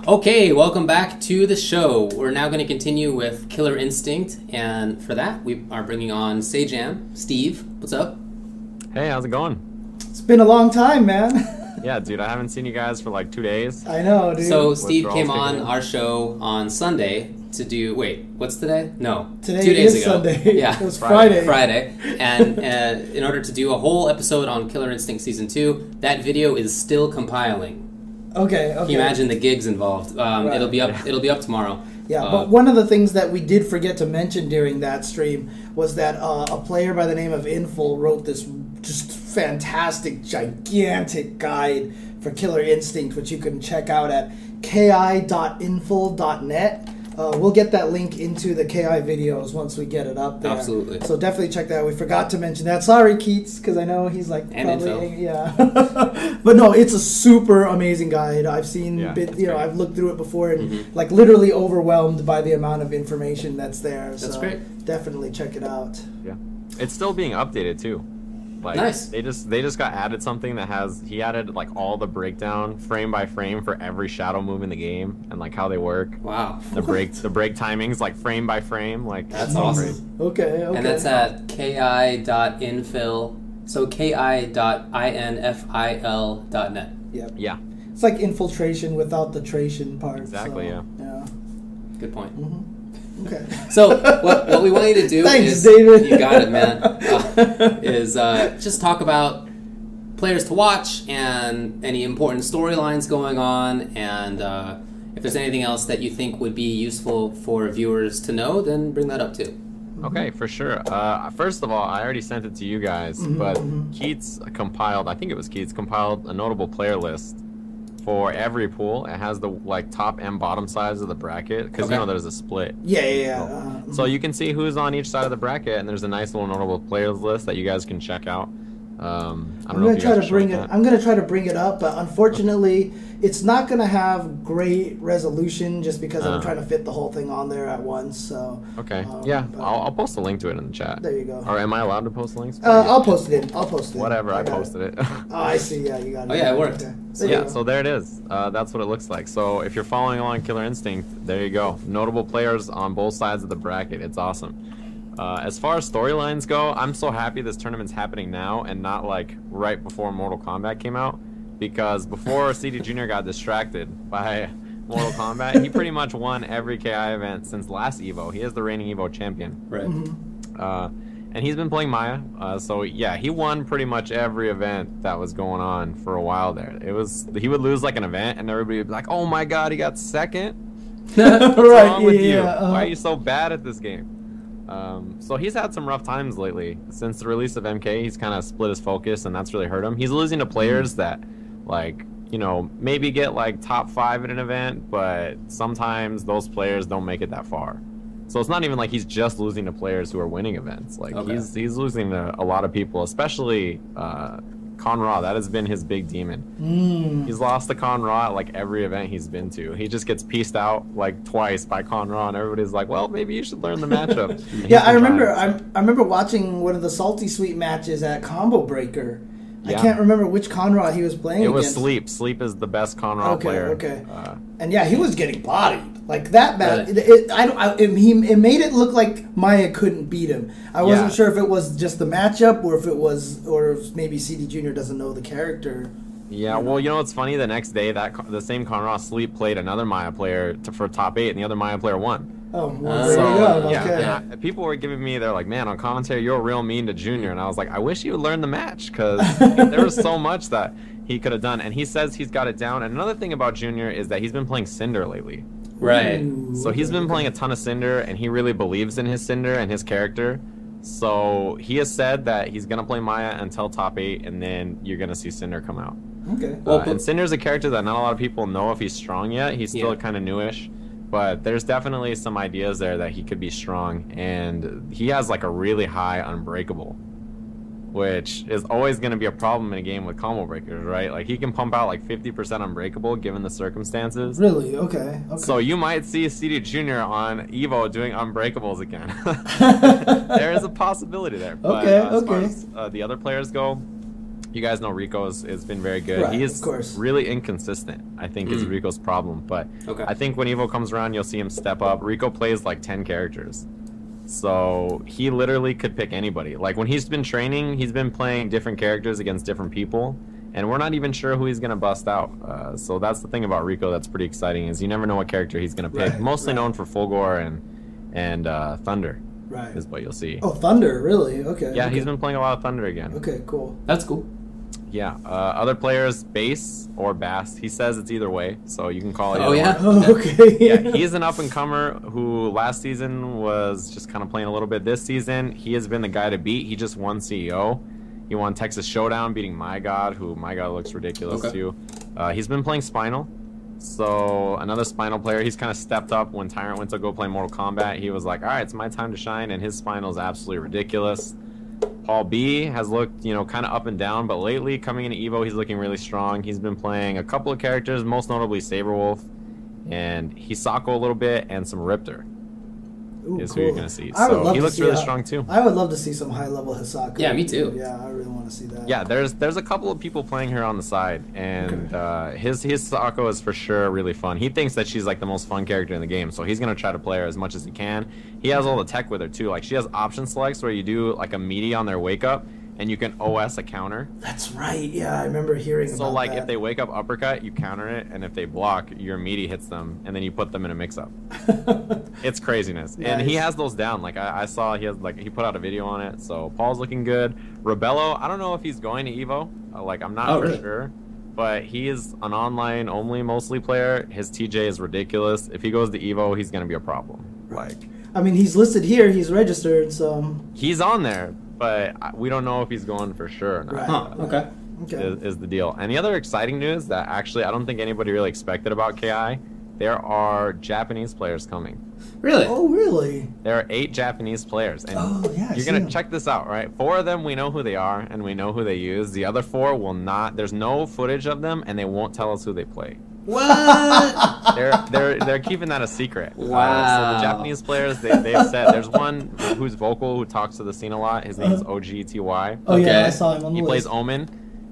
Okay, welcome back to the show. We're now going to continue with Killer Instinct, and for that, we are bringing on Sajam. Steve, what's up? Hey, how's it going? It's been a long time, man. Yeah, dude, I haven't seen you guys for like 2 days. I know, dude. So Steve came on our show on Sunday to do. Wait, what's today? No, today 2 days is ago. Sunday. Yeah, it was Friday. Friday, and in order to do a whole episode on Killer Instinct Season 2, that video is still compiling. Okay. Can you imagine the gigs involved? Right. It'll be up. It'll be up tomorrow. Yeah, but one of the things that we did forget to mention during that stream was that a player by the name of Inful wrote this just fantastic, gigantic guide for Killer Instinct, which you can check out at ki.inful.net. We'll get that link into the KI videos once we get it up there. Absolutely. So definitely check that out. We forgot to mention that. Sorry, Keats, because I know he's like and probably yeah. But no, it's a super amazing guide. I've seen I've looked through it before and like literally overwhelmed by the amount of information that's there. That's so great. Definitely check it out. Yeah, it's still being updated too. Like, nice. They just got added something that he added like all the breakdown frame by frame for every shadow move in the game and like how they work. Wow. The break timings like frame by frame. Like that's awesome. Okay. And that's at ki.infil. So ki.infil.net. Yep. Yeah. It's like infiltration without the tration part. Exactly. So, yeah. Good point. Okay. So what we want you to do Thanks, is, David. You got it, man. Is just talk about players to watch and any important storylines going on, and if there's anything else that you think would be useful for viewers to know, then bring that up too. Okay, for sure. First of all, I already sent it to you guys, but Keats compiled. I think it was Keats compiled a notable player list for every pool. It has the like top and bottom sides of the bracket because you know there's a split. Yeah. So you can see who's on each side of the bracket, and there's a nice little notable players list that you guys can check out. I'm gonna try to bring it. I'm gonna try to bring it up, but unfortunately, it's not gonna have great resolution just because I'm trying to fit the whole thing on there at once. So okay, I'll post a link to it in the chat. There you go. Or am I allowed to post links? I'll post it. Whatever, I posted it. Oh, I see. Yeah, you got it. Oh yeah, it worked. Okay. So there it is. That's what it looks like. So if you're following along Killer Instinct, there you go. Notable players on both sides of the bracket. It's awesome. As far as storylines go, I'm so happy this tournament's happening now and not like right before Mortal Kombat came out, because before CD Jr. got distracted by Mortal Kombat, he pretty much won every KI event since last Evo. He is the reigning Evo champion. Right. And he's been playing Maya, so yeah, he won pretty much every event that was going on for a while there. He would lose like an event and everybody would be like, "Oh my God, he got second." What's wrong with you? Why are you so bad at this game? So he's had some rough times lately. Since the release of MK, he's kind of split his focus, and that's really hurt him. He's losing to players that, like, you know, maybe get like top 5 in an event, but sometimes those players don't make it that far. So it's not even like he's just losing to players who are winning events. Like he's losing to a lot of people, especially Conra. That has been his big demon. He's lost to Conra at like every event he's been to. He just gets pieced out like twice by Conra, and everybody's like, "Well, maybe you should learn the matchup." Yeah, I remember. I remember watching one of the Salty Sweet matches at Combo Breaker. Yeah. I can't remember which Conra he was playing against. It was Sleep. Sleep is the best Conra player. Okay. And yeah, he was getting bodied. Like that match, it made it look like Maya couldn't beat him. I wasn't sure if it was just the matchup or if maybe CD Jr. doesn't know the character. Yeah, well, you know what's funny? The next day, the same Conra Sleep played another Maya player for top 8, and the other Maya player won. Oh, well, there you go. Okay. Yeah, people were giving me, they're like, "Man, on commentary, you're real mean to Junior," and I was like, "I wish you would learn the match, because there was so much that he could have done." And he says he's got it down. And another thing about Junior is that he's been playing Cinder lately. Right. So he's been playing a ton of Cinder, and he really believes in his Cinder and his character. So he has said that he's going to play Maya until top 8, and then you're going to see Cinder come out. Okay. And Cinder's a character that not a lot of people know if he's strong yet. He's still kind of newish. But there's definitely some ideas there that he could be strong. And he has like a really high Unbreakable, which is always going to be a problem in a game with combo breakers, right? Like he can pump out like 50% Unbreakable given the circumstances. Really? Okay. So you might see CD Jr. on Evo doing Unbreakables again. There is a possibility there. But okay. as far as the other players go, You guys know Rico's has been very good. Right, He's of course. really inconsistent, I think, is Rico's problem. But I think when Evo comes around, you'll see him step up. Rico plays like 10 characters. So he literally could pick anybody. Like when he's been training, he's been playing different characters against different people. And we're not even sure who he's going to bust out. So that's the thing about Rico that's pretty exciting, is you never know what character he's going to pick. Mostly known for Fulgore and Thunder. Right. Is what you'll see. Oh, Thunder, really? Okay. Yeah, okay. he's been playing a lot of Thunder again. Okay, cool. That's cool. Yeah. Other players, Bass or Bass. He says it's either way, so you can call it. Oh, yeah? Oh, okay. Yeah, he's an up-and-comer who last season was just kind of playing a little bit. This season, he has been the guy to beat. He just won CEO. He won Texas Showdown, beating My God, who My God looks ridiculous too. He's been playing Spinal. So another Spinal player, he's kind of stepped up when Tyrant went to go play Mortal Kombat. He was like, all right, it's my time to shine, and his Spinal is absolutely ridiculous. Paul B has looked, you know, kind of up and down, but lately, coming into Evo, he's looking really strong. He's been playing a couple of characters, most notably Saberwolf, and Hisako a little bit, and some Riptor. Ooh, is cool. who you're going to see. I would So love he to looks see really a- strong too. I would love to see some high-level Hisako. Yeah, me too. Yeah, I really want to see that. Yeah, there's a couple of people playing her on the side, and his Sako is for sure really fun. He thinks that she's like the most fun character in the game, so he's gonna try to play her as much as he can. He has all the tech with her too. Like she has option selects where you do like a meaty on their wake up, and you can OS a counter. That's right. Yeah, I remember hearing about So like that. if they wake up uppercut, you counter it, and if they block, your meaty hits them, and then you put them in a mix-up. It's craziness, and he Nice. has those down. Like I saw, he put out a video on it. So Paul's looking good. Rebello, I don't know if he's going to Evo. Like I'm not for sure, but he is an online only mostly player. His TJ is ridiculous. If he goes to Evo, he's gonna be a problem. Like I mean, he's listed here. He's registered, so... he's on there, but we don't know if he's going for sure or not. Right. Huh, okay. Okay. Is the deal. And the other exciting news that actually I don't think anybody really expected about KI, there are Japanese players coming. Really? Oh, really? There are 8 Japanese players, and Oh, yeah, I you're see gonna them. check this out, right? 4 of them we know who they are and we know who they use. The other 4 will not. There's no footage of them, and they won't tell us who they play. What? They're keeping that a secret. So Wow. the Japanese players they have said there's one who's vocal who talks to the scene a lot. His name is OGTY. Oh, yeah, Okay. I saw him on the He list. plays Omen.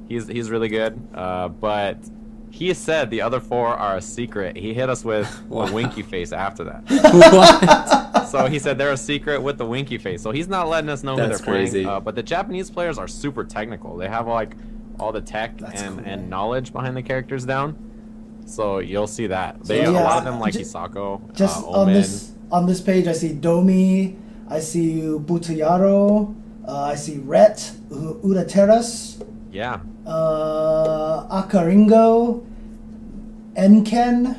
He's really good. But he said the other 4 are a secret. He hit us with a winky face after that. What? So he said they're a secret with the winky face. So he's not letting us know That's who they're crazy. playing. But the Japanese players are super technical. They have like all the tech That's and, cool. and knowledge behind the characters down. So you'll see that. They So, a yeah, lot of them like ju- Hisako, Just Omen. on this page, I see Domi, I see Butayaro, I see Rhett, Urateras, Yeah. Akaringo, Enken,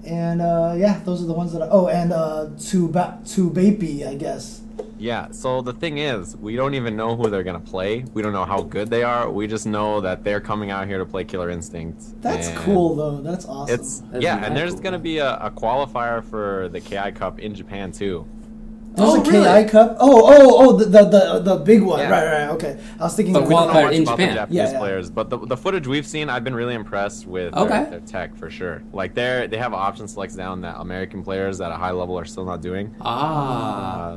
and yeah, those are the ones that and Tsubapi, I guess. Yeah, so the thing is, we don't even know who they're going to play. We don't know how good they are. We just know that they're coming out here to play Killer Instinct. That's and cool, though. That's awesome. It's That's yeah, mad and there's cool. going to be a qualifier for the KI Cup in Japan too. There's Oh, a really? KI Cup. the big one. Yeah. Right. Okay, I was thinking. But of We don't know qualifier much in about Japan. the Japanese Yeah, yeah. players, but the footage we've seen, I've been really impressed with their tech for sure. Like they have option selects down that American players at a high level are still not doing.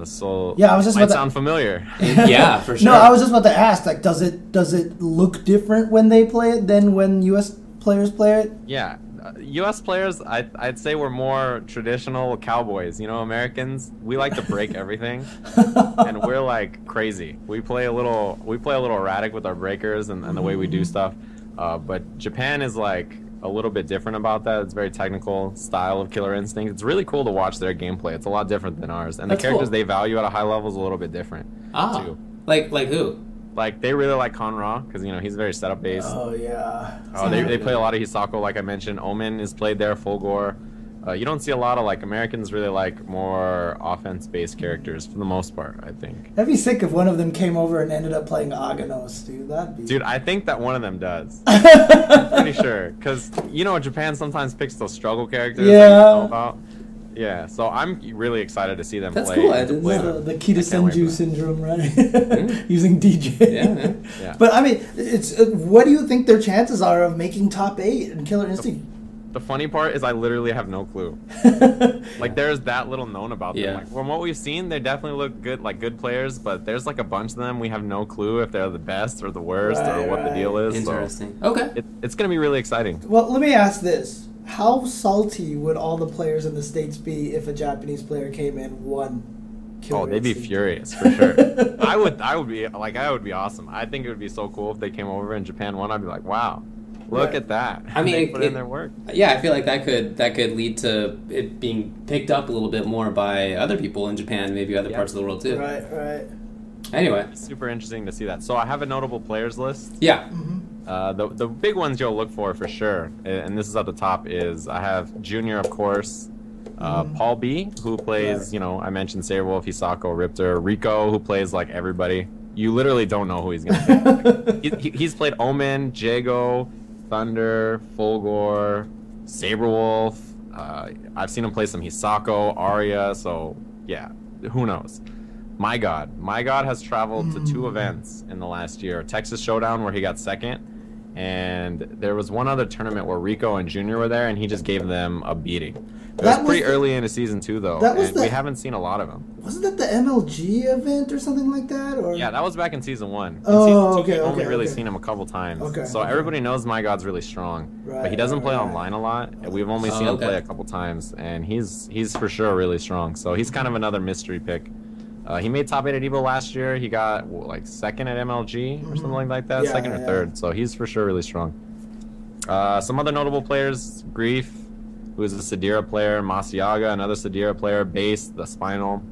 So Yeah, I was just might about to- sound familiar. Yeah, for sure. No, I was just about to ask. Like, does it look different when they play it than when U.S. players play it? Yeah, U.S. players, I'd say we're more traditional cowboys. You know, Americans, we like to break everything, and we're like crazy. We play a little erratic with our breakers and the way we do stuff. But Japan is like a little bit different about that. It's very technical style of Killer Instinct. It's really cool to watch their gameplay. It's a lot different than ours, and That's the characters cool. they value at a high level is a little bit different too. Like who? Like they really like Conra because you know he's very setup based. Oh yeah. They play a lot of Hisako, like I mentioned. Omen is played there, Fulgore. You don't see a lot of like Americans really like more offense-based characters for the most part, I think. That'd be sick if one of them came over and ended up playing Aganos, dude. That'd be. Dude, I think that one of them does. I'm pretty sure, because you know Japan sometimes picks those struggle characters. That you know about. Yeah, so I'm really excited to see them That's play. cool. I didn't play know them. The Kita I can't wait for Senju that. syndrome, right? Using DJ. Yeah. But I mean, it's what do you think their chances are of making top 8 in Killer Instinct? The funny part is I literally have no clue. Like there's that little known about them. Like, from what we've seen, they definitely look good, like good players. But there's like a bunch of them we have no clue if they're the best or the worst or what the deal is. Interesting. So Okay. It's gonna be really exciting. Well, let me ask this: how salty would all the players in the States be if a Japanese player came in won? Oh, they'd be furious for sure. I would be like, I would be awesome. I think it would be so cool if they came over and Japan won. I'd be like, wow. Look at that. I mean, they put in their work. Yeah, I feel like that could lead to it being picked up a little bit more by other people in Japan, maybe other parts of the world too. Right. Anyway, super interesting to see that. So I have a notable players list. Yeah. The big ones you'll look for sure, and this is at the top, is I have Junior, of course, Paul B, who plays, I mentioned Saberwolf, Hisako, Riptor, Rico, who plays like everybody. You literally don't know who he's gonna pick. He's played Omen, Jago, Thunder, Fulgor, Saberwolf. I've seen him play some Hisako, Arya, so yeah, who knows? My God has traveled to 2 events in the last year. Texas Showdown, where he got second, and there was one other tournament where Rico and Junior were there, and he just gave them a beating. It was pretty early into season 2, though, and we haven't seen a lot of them. Wasn't that the MLG event or something like that? Or? Yeah, that was back in season 1. In season 2, we've only really seen him a couple times. So everybody knows My God's really strong, but he doesn't play online a lot. We've only seen him play a couple times, and he's for sure really strong. So he's kind of another mystery pick. He made top 8 at Evo last year. He got like second at MLG or something like that, second or third. So he's for sure really strong. Some other notable players: Grief, who is a Sadira player; Masiaga, another Sadira player; Base, the Spinal,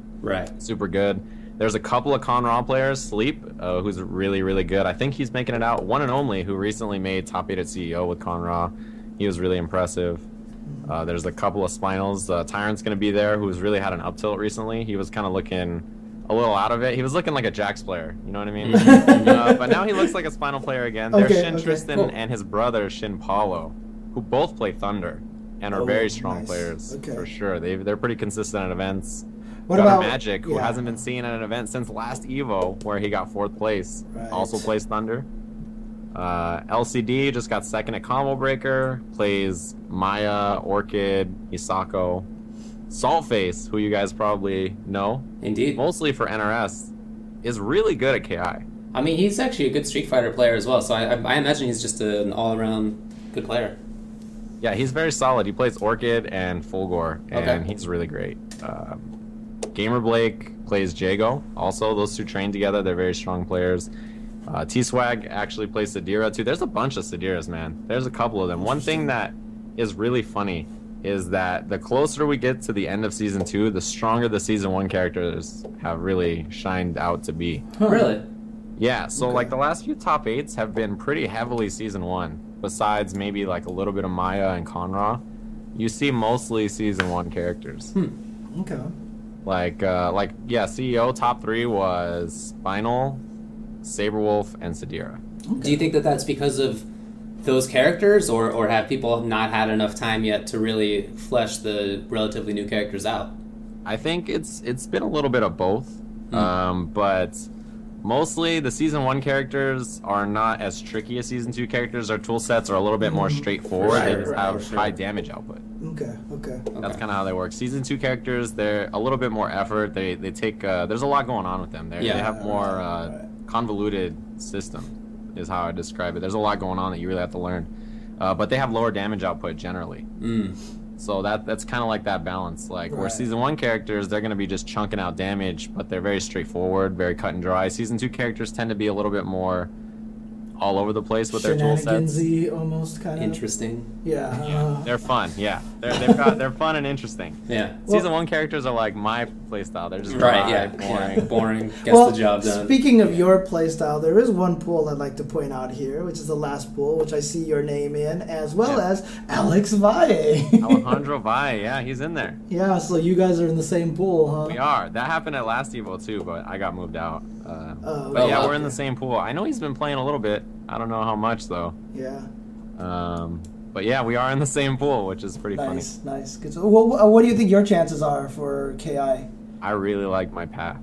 super good. There's a couple of Conra players: Sleep, who's really, really good. I think he's making it out. One and Only, who recently made top 8 at CEO with Conra. He was really impressive. There's a couple of Spinals. Tyrant's going to be there, who's really had an up tilt recently. He was kind of looking a little out of it. He was looking like a Jax player, you know what I mean? But now he looks like a Spinal player again. There's Shin Tristan and his brother Shin Paulo, who both play Thunder and are very strong players for sure. They're pretty consistent at events. What about Magic, who hasn't been seen at an event since last Evo, where he got 4th place, also plays Thunder. LCD just got second at Combo Breaker, plays Maya, Orchid, Hisako. Saltface, who you guys probably know, mostly for NRS, is really good at KI. I mean, he's actually a good Street Fighter player as well, so I imagine he's just an all-around good player. Yeah, he's very solid. He plays Orchid and Fulgor, and he's really great. Gamer Blake plays Jago. Also, those 2 train together. They're very strong players. T-Swag actually plays Sadira, too. There's a bunch of Sadiras, man. There's a couple of them. One thing that is really funny is that the closer we get to the end of Season 2, the stronger the Season 1 characters have really shined out to be. Really? Yeah, so like the last few top 8s have been pretty heavily Season 1. Besides maybe like a little bit of Maya and Conra, you see mostly Season 1 characters. Okay. Like CEO top 3 was Spinal, Saberwolf, and Sadira. Okay. Do you think that that's because of those characters, or have people not had enough time yet to really flesh the relatively new characters out? I think it's been a little bit of both, but mostly the Season 1 characters are not as tricky as Season 2 characters. Their tool sets are a little bit more straightforward. They just have high damage output. Okay. That's kind of how they work. Season 2 characters, they're a little bit more effort. They take there's a lot going on with them. They have more convoluted system, is how I describe it. There's a lot going on that you really have to learn, but they have lower damage output generally. So that's kind of like that balance. Like where Season 1 characters, they're going to be just chunking out damage, but they're very straightforward, very cut and dry. Season 2 characters tend to be a little bit more all over the place with their tool sets. Almost kind of interesting. Yeah, they're fun. Yeah, they're fun and interesting. Yeah, Season 1 characters are like my playstyle. They're just boring. Gets the job done. Speaking of your playstyle, there is one pool I'd like to point out here, which is the last pool, which I see your name in, as well as Alex Valle. Alejandro Valle, yeah, he's in there. Yeah, so you guys are in the same pool, huh? We are. That happened at last Evo too, but I got moved out. But yeah, we're in the same pool. I know he's been playing a little bit. I don't know how much though. Yeah. But yeah, we are in the same pool, which is pretty funny. Nice. Good. So, what do you think your chances are for KI? I really like my path.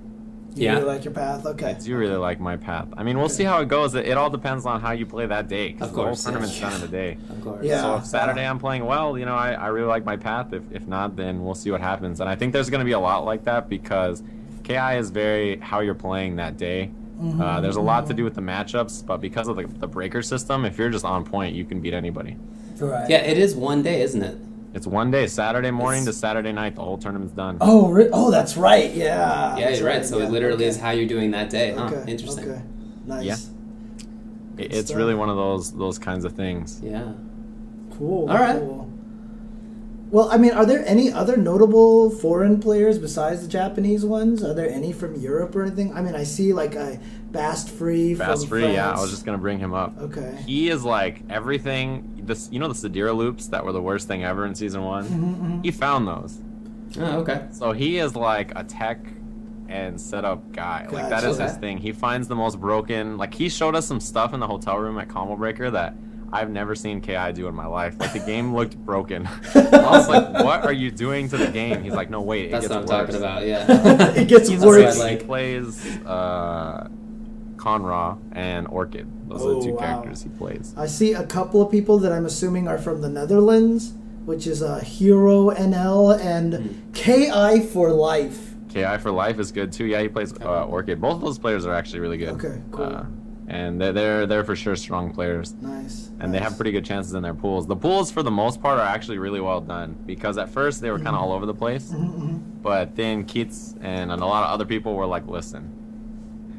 You really like your path? Okay. I do really like my path. I mean, we'll see how it goes. It all depends on how you play that day. Of course. The whole tournament's done in a day. Of course. Yeah. So if Saturday I'm playing well, you know, I really like my path. If not, then we'll see what happens. And I think there's going to be a lot like that because KI is very how you're playing that day. There's a lot to do with the matchups, but because of the breaker system, if you're just on point, you can beat anybody. Right. Yeah, it is one day, isn't it? It's one day, Saturday morning to Saturday night. The whole tournament's done. Oh, that's right. Yeah. Yeah, you're right. Right. So it literally is how you're doing that day. Huh? Okay. Interesting. Okay. Nice. Yeah. It's stuff. really one of those kinds of things. Yeah. Cool. All right. Cool. Well, I mean, are there any other notable foreign players besides the Japanese ones? Are there any from Europe or anything? I mean, I see like a Bast Free from Fast Free, France. yeah. I was just gonna bring him up. Okay. He is like everything. This, you know, the Sadira loops that were the worst thing ever in season 1. He found those. Oh, okay. So he is like a tech and setup guy. Like that is his Okay. thing. He finds the most broken. Like he showed us some stuff in the hotel room at Combo Breaker that I've never seen KI do in my life. Like the game looked broken. I was like, "What are you doing to the game?" He's like, "No, wait, That's it gets what I'm worse." talking about. Yeah. It gets He's worse. like- he plays Conra and Orchid. Those are the two characters he plays. I see a couple of people that I'm assuming are from the Netherlands, which is Hero NL and KI for Life. KI for Life is good too. Yeah, he plays Orchid. Both of those players are actually really good. Okay, cool. And they're for sure strong players. Nice. And they have pretty good chances in their pools. The pools, for the most part, are actually really well done because at first they were kind of all over the place, but then Keats and a lot of other people were like, "Listen,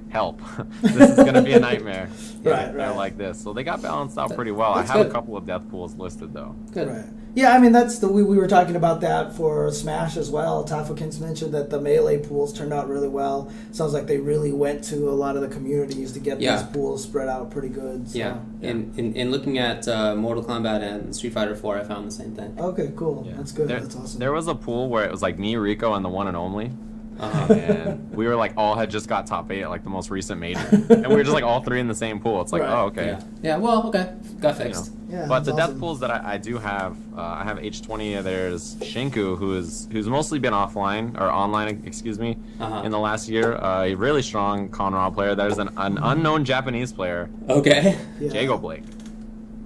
help! This is gonna be a nightmare." They're like this, so they got balanced out pretty well. I That's have good. a couple of death pools listed though. Good. Right. Yeah, I mean that's we were talking about that for Smash as well. Tafokints mentioned that the melee pools turned out really well. Sounds like they really went to a lot of the communities to get these pools spread out pretty good. So, Yeah. In looking at Mortal Kombat and Street Fighter 4, I found the same thing. Okay, cool. That's good. That's awesome. There was a pool where it was like me, Rico, and the one and only. And we were like all had just got top 8 at like the most recent major, and we were just like all 3 in the same pool. It's like, oh, okay. Yeah. Well, okay. Got fixed. Yeah, But the that's death pools that I do have, I have H20. There's Shinku, who's mostly been offline or online, excuse me, in the last year. A really strong Conra player. There's an unknown Japanese player, Okay. Jago Blake.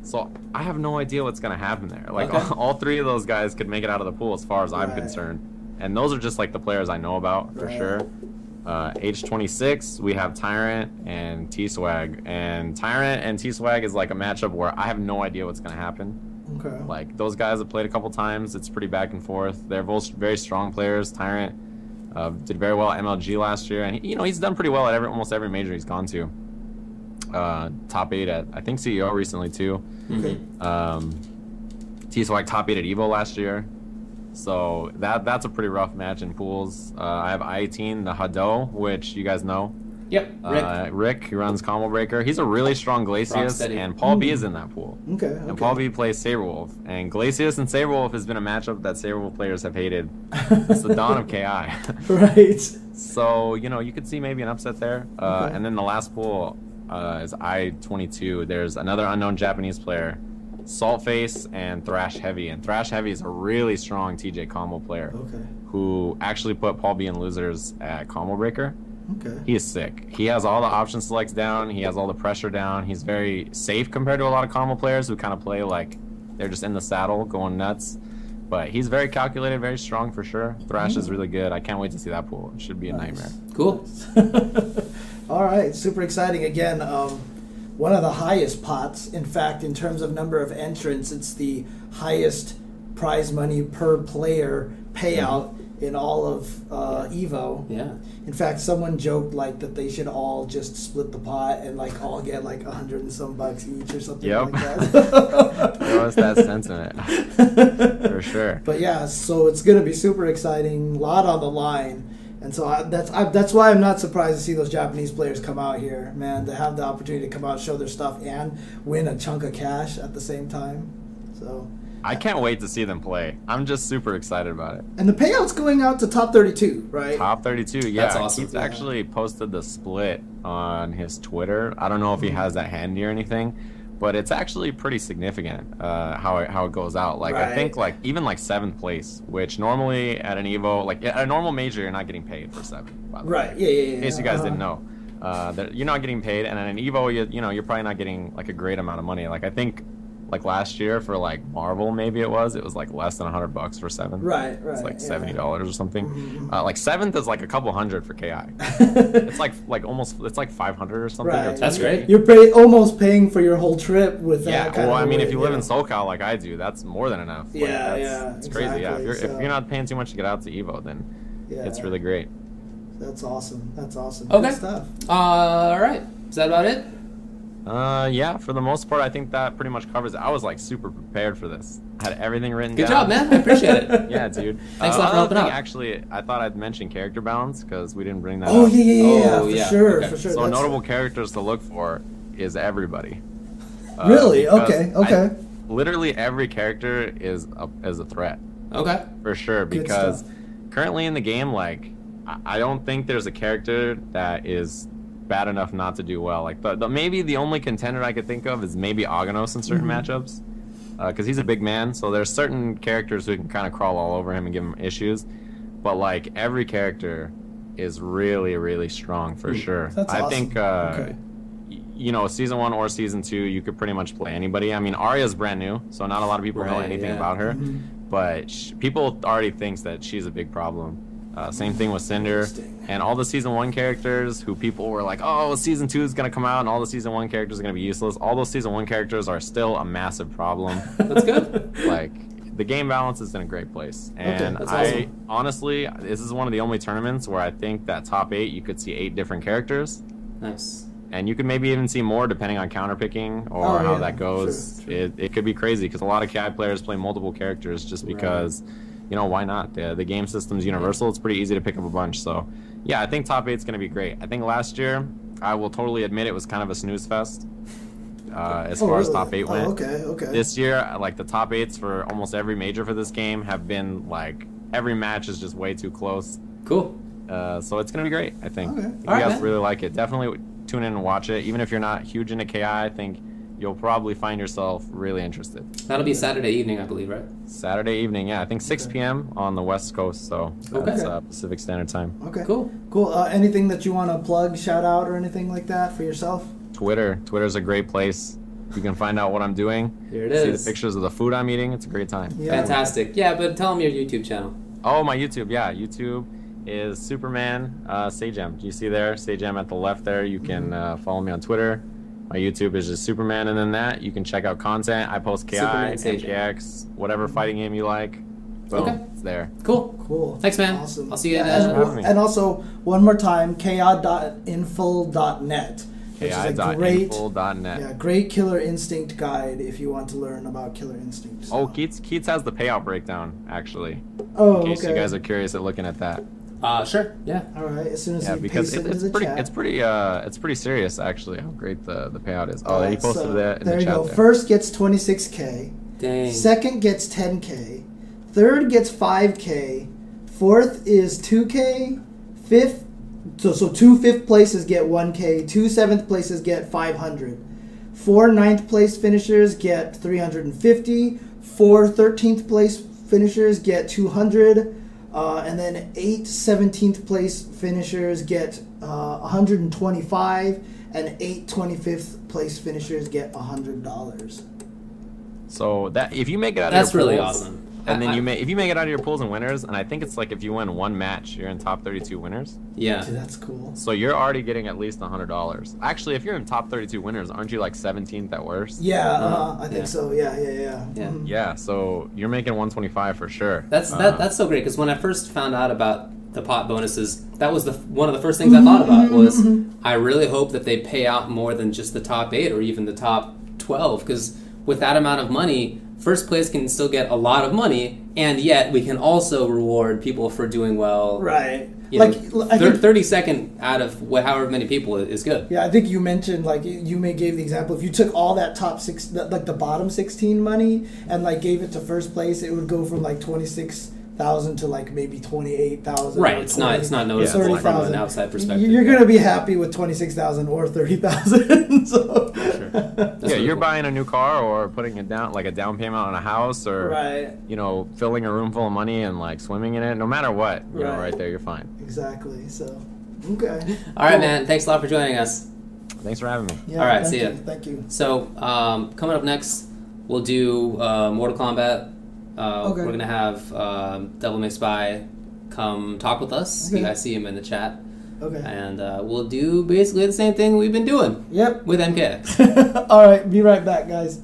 So I have no idea what's gonna happen there. Like all 3 of those guys could make it out of the pool, as far as I'm concerned. And those are just like the players I know about for sure. H26, we have Tyrant and T-Swag. And Tyrant and T-Swag is like a matchup where I have no idea what's going to happen. Okay. Like, those guys have played a couple times. It's pretty back and forth. They're both very strong players. Tyrant did very well at MLG last year. And, he's done pretty well at almost every major he's gone to. Top 8 at, I think, CEO recently, too. T-Swag top 8 at Evo last year. So that's a pretty rough match in pools. I have I-18, the Hado, which you guys know. Yep. Rick, who runs Combo Breaker. He's a really strong Glacius, and Paul B is in that pool. Okay. And Paul B plays Saberwolf. And Glacius and Saberwolf has been a matchup that Saberwolf players have hated since the dawn of KI. Right. So, you could see maybe an upset there. And then the last pool is I-22. There's another unknown Japanese player, Saltface and Thrash Heavy. And Thrash Heavy is a really strong TJ combo player who actually put Paul B in losers at Combo Breaker. Okay. He is sick. He has all the option selects down. He has all the pressure down. He's very safe compared to a lot of combo players who kind of play like they're just in the saddle going nuts. But he's very calculated, very strong for sure. Thrash is really good. I can't wait to see that pool. It should be a nightmare. Cool. All right. Super exciting. Again, one of the highest pots. In fact, in terms of number of entrants, it's the highest prize money per player payout in all of Evo. Yeah. In fact, someone joked like that they should all just split the pot and like all get like $100 and some bucks each or something like that. There was that sentiment for sure. But yeah, so it's gonna be super exciting. A lot on the line. And so that's why I'm not surprised to see those Japanese players come out here, man, to have the opportunity to come out, show their stuff, and win a chunk of cash at the same time. So I can't wait to see them play. I'm just super excited about it. And the payout's going out to top 32, right? Top 32, yeah. That's awesome. He's actually posted the split on his Twitter. I don't know if he has that handy or anything, but it's actually pretty significant how it goes out. Like I think like even like 7th place, which normally at an Evo, like at a normal major, you're not getting paid for 7th. By the way. Yeah. In case you guys didn't know, you're not getting paid, and at an Evo, you're probably not getting like a great amount of money. Like I think. Like last year for like Marvel, maybe it was like less than $100 for 7th. Right. It's like $70 or something. Like 7th is like a couple hundred for KI. It's like almost it's like 500 or something. Right. Or That's great. You're almost paying for your whole trip with that. Yeah. Well, I mean, if you live in SoCal like I do, that's more than enough. Like, it's crazy. Yeah. If you're not paying too much to get out to Evo, then it's really great. That's awesome. Okay. Good stuff. All right. Is that about it? Yeah, for the most part, I think that pretty much covers it. I was like super prepared for this. I had everything written down. Good job, man. I appreciate it. Yeah, dude. Thanks a lot for helping out. Actually, I thought I'd mention character balance because we didn't bring that up. Oh, yeah. For sure. Okay. So notable characters to look for is everybody. Really? Okay. Literally every character is a threat. Okay. For sure, because currently in the game, like, I don't think there's a character that is bad enough not to do well. Like maybe the only contender I could think of is maybe Aganos in certain matchups, because he's a big man. So there's certain characters who can kind of crawl all over him and give him issues. But like every character is really, really strong for sure. That's awesome. I think season 1 or season 2, you could pretty much play anybody. I mean, Arya's brand new, so not a lot of people know anything about her. But people already thinks that she's a big problem. Same thing with Cinder and all the season 1 characters who people were like, oh, season 2 is going to come out and all the season 1 characters are going to be useless. All those season 1 characters are still a massive problem. That's good. Like, the game balance is in a great place. And awesome. Honestly, this is one of the only tournaments where I think that top 8, you could see 8 different characters. Nice. And you could maybe even see more depending on counterpicking or how that goes. Sure. It could be crazy because a lot of KI players play multiple characters just because... why not? The game system's universal. It's pretty easy to pick up a bunch. So, yeah, I think top 8's going to be great. I think last year, I will totally admit it was kind of a snooze fest as far as top 8 went. Okay. This year, like the top 8s for almost every major for this game have been like every match is just way too close. Cool. So it's going to be great, I think. Okay. If you guys really like it, definitely tune in and watch it. Even if you're not huge into KI, I think you'll probably find yourself really interested. That'll be Saturday evening, I believe, right? Saturday evening, yeah. I think 6 p.m. on the West Coast, so that's Pacific Standard Time. Okay. Cool. Anything that you want to plug, shout out, or anything like that for yourself? Twitter's a great place. You can find out what I'm doing. Here it is. See the pictures of the food I'm eating. It's a great time. Yeah. Fantastic. Yeah, but tell them your YouTube channel. Oh, my YouTube. Yeah, YouTube is Superman Sajam. Do you see there? Sajam at the left there. You can follow me on Twitter. My YouTube is just Superman, and then that you can check out content. I post KI, MKX, whatever fighting game you like. Boom, it's there. Cool. Thanks, man. Awesome. I'll see you. And also, one more time, ki.info.net. ki.info.net. Yeah, great Killer Instinct guide if you want to learn about Killer Instinct. So. Oh, Keats has the payout breakdown actually. Oh, in case you guys are curious at looking at that. Sure. Yeah. All right. As soon as you because paste it into the chat. it's pretty serious actually. How great the payout is. Oh, he posted that in the chat. There you go. First gets 26K. Dang. Second gets 10K. Third gets 5K. Fourth is 2K. Fifth, so 2 5th places get 1K. 2 7th places get 500. 4 9th place finishers get 350. 4 13th place finishers get 200. And then 8 17th place finishers get 125, and 8 25th place finishers get $100. So that if you make it out, that's of your really pools, awesome. And then if you make it out of your pools and winners, and I think it's like if you win one match, you're in top 32 winners. Yeah, dude, that's cool. So you're already getting at least $100. Actually, if you're in top 32 winners, aren't you like 17th at worst? Yeah, I think so. Yeah. Mm-hmm. Yeah, so you're making 125 for sure. That's so great because when I first found out about the pot bonuses, that was one of the first things I thought about was I really hope that they pay out more than just the top 8 or even the top 12 because with that amount of money, first place can still get a lot of money, and yet we can also reward people for doing well. Right. Like 32nd out of however many people is good. Yeah, I think you mentioned you gave the example if you took all that top 6 the bottom 16 money and gave it to first place, it would go from 26 thousand to like maybe 28,000. Right, it's not noticeable from an outside perspective. You're gonna be happy with 26,000 or 30,000. So. Sure. You're buying a new car or putting it down like a down payment on a house or filling a room full of money and like swimming in it. No matter what, you know, right there, you're fine. Exactly. So, okay. All right, man. Thanks a lot for joining us. Thanks for having me. Yeah, all right, see ya. Thank you. So, coming up next, we'll do Mortal Kombat. We're going to have DevilMaySpy come talk with us. You guys see him in the chat. Okay. And we'll do basically the same thing we've been doing. Yep. With MKX. All right, be right back, guys.